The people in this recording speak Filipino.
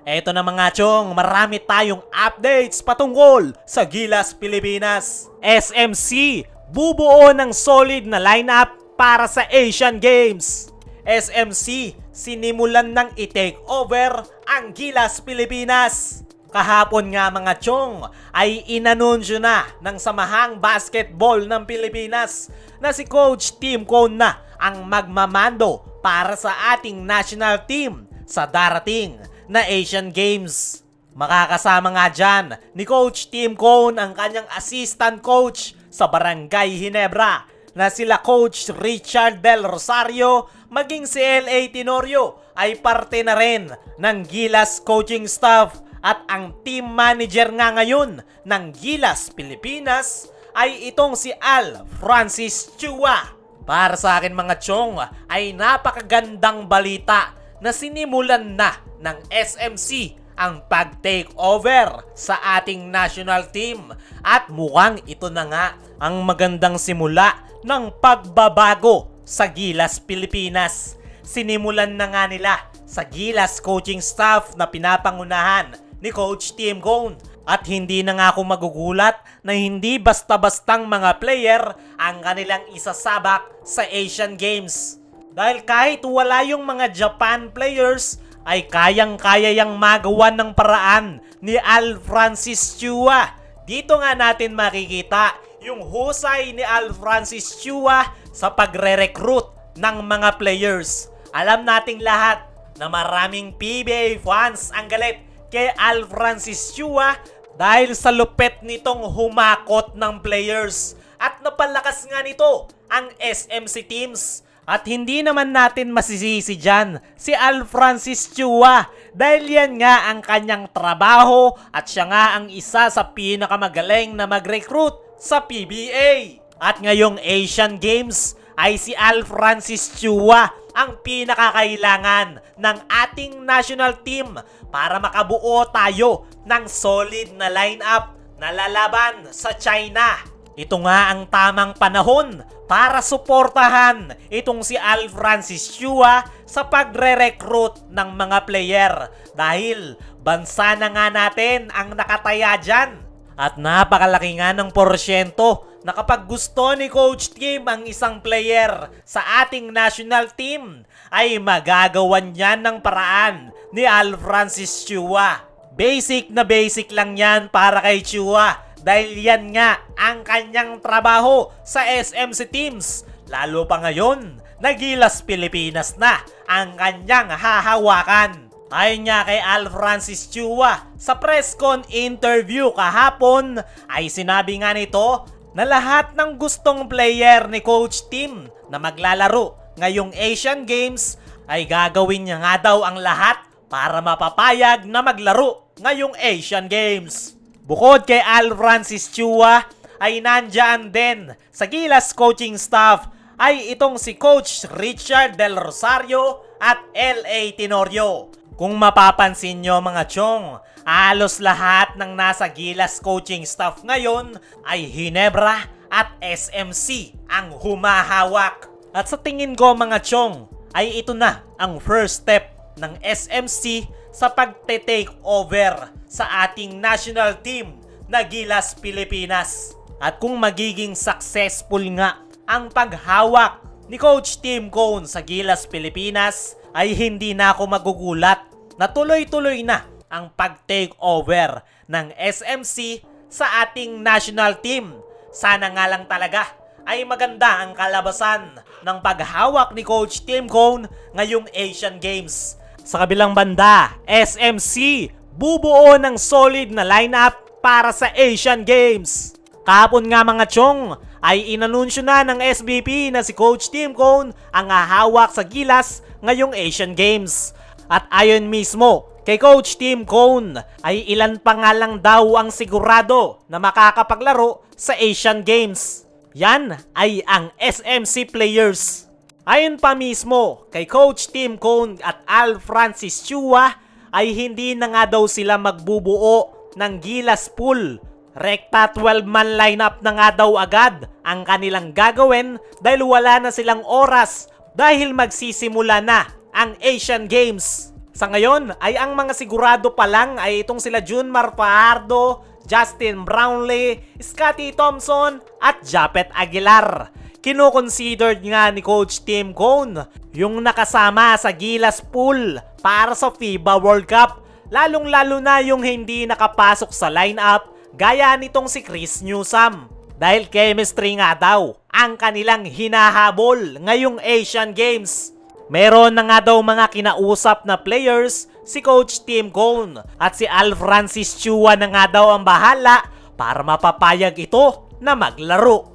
Eto na mga chong, marami tayong updates patungkol sa Gilas Pilipinas. SMC, bubuo ng solid na lineup para sa Asian Games. SMC, sinimulan ng i-take over ang Gilas Pilipinas. Kahapon nga mga chong ay inanunsyo na ng Samahang Basketball ng Pilipinas na si Coach Tim Cone na ang magmamando para sa ating national team sa darating na Asian Games. Makakasama nga dyan ni Coach Tim Cone ang kanyang assistant coach sa Barangay Ginebra na sila Coach Richard Del Rosario, maging si L.A. Tenorio ay parte na rin ng Gilas coaching staff at ang team manager nga ngayon ng Gilas Pilipinas ay itong si Al Francis Chua. Para sa akin mga chong ay napakagandang balita na sinimulan na ng SMC ang pag-take over sa ating national team at mukhang ito na nga ang magandang simula ng pagbabago sa Gilas Pilipinas. Sinimulan na nga nila sa Gilas coaching staff na pinapangunahan ni Coach Tim Cone at hindi na nga ako magugulat na hindi basta-bastang mga player ang kanilang isasabak sa Asian Games. Dahil kahit wala yung mga Japan players, ay kayang-kaya yang magawa ng paraan ni Al Francis Chua. Dito nga natin makikita yung husay ni Al Francis Chua sa pagre-recruit ng mga players. Alam nating lahat na maraming PBA fans ang galit kay Al Francis Chua dahil sa lupet nitong humakot ng players. At napalakas nga nito ang SMC teams. At hindi naman natin masisisi dyan si Al Francis Chua dahil yan nga ang kanyang trabaho at siya nga ang isa sa pinakamagaling na mag-recruit sa PBA. At ngayong Asian Games ay si Al Francis Chua ang pinakakailangan ng ating national team para makabuo tayo ng solid na lineup na lalaban sa China. Ito nga ang tamang panahon para suportahan itong si Al Francis Chua sa pagre-recruit ng mga player dahil bansa na nga natin ang nakataya dyan. At napakalaki nga ng porsyento na kapag gusto ni Coach Tim ang isang player sa ating national team ay magagawan niyan ng paraan ni Al Francis Chua. Basic na basic lang yan para kay Chua. Dahil yan nga ang kanyang trabaho sa SMC teams. Lalo pa ngayon, Gilas Pilipinas na ang kanyang hahawakan. Ayon nga kay Al Francis Chua, sa press con interview kahapon ay sinabi nga nito na lahat ng gustong player ni Coach Tim na maglalaro ngayong Asian Games ay gagawin niya nga daw ang lahat para mapapayag na maglaro ngayong Asian Games. Bukod kay Al Francis Chua ay nandyan din sa Gilas coaching staff ay itong si Coach Richard Del Rosario at L.A. Tenorio. Kung mapapansin nyo mga chong, halos lahat ng nasa Gilas coaching staff ngayon ay Ginebra at SMC ang humahawak. At sa tingin ko mga chong ay ito na ang first step ng SMC sa pagte-take over sa ating national team na Gilas Pilipinas. At kung magiging successful nga ang paghawak ni Coach Tim Cone sa Gilas Pilipinas, ay hindi na ako magugulat na tuloy-tuloy na ang pag-take over ng SMC sa ating national team. Sana nga lang talaga ay maganda ang kalabasan ng paghawak ni Coach Tim Cone ngayong Asian Games. Sa kabilang banda, SMC bubuo ng solid na lineup para sa Asian Games. Kahapon nga mga chong ay inanunsyo na ng SBP na si Coach Tim Cone ang hahawak sa Gilas ngayong Asian Games. At ayon mismo kay Coach Tim Cone ay ilan pa nga lang daw ang sigurado na makakapaglaro sa Asian Games. Yan ay ang SMC players. Ayon pa mismo kay Coach Tim Cone at Al Francis Chua ay hindi na nga daw sila magbubuo ng Gilas pool. Rekta 12-man lineup na nga daw agad ang kanilang gagawin dahil wala na silang oras dahil magsisimula na ang Asian Games. Sa ngayon ay ang mga sigurado pa lang ay itong sila Junmar Fajardo, Justin Brownlee, Scottie Thompson at Japet Aguilar. Kino-considered nga ni Coach Tim Cone yung nakasama sa Gilas pool para sa FIBA World Cup, lalong-lalo na yung hindi nakapasok sa lineup gaya nitong si Chris Newsome. Dahil chemistry nga daw ang kanilang hinahabol ngayong Asian Games. Meron na nga daw mga kinausap na players si Coach Tim Cone at si Al Francis Chua na nga daw ang bahala para mapapayag ito na maglaro.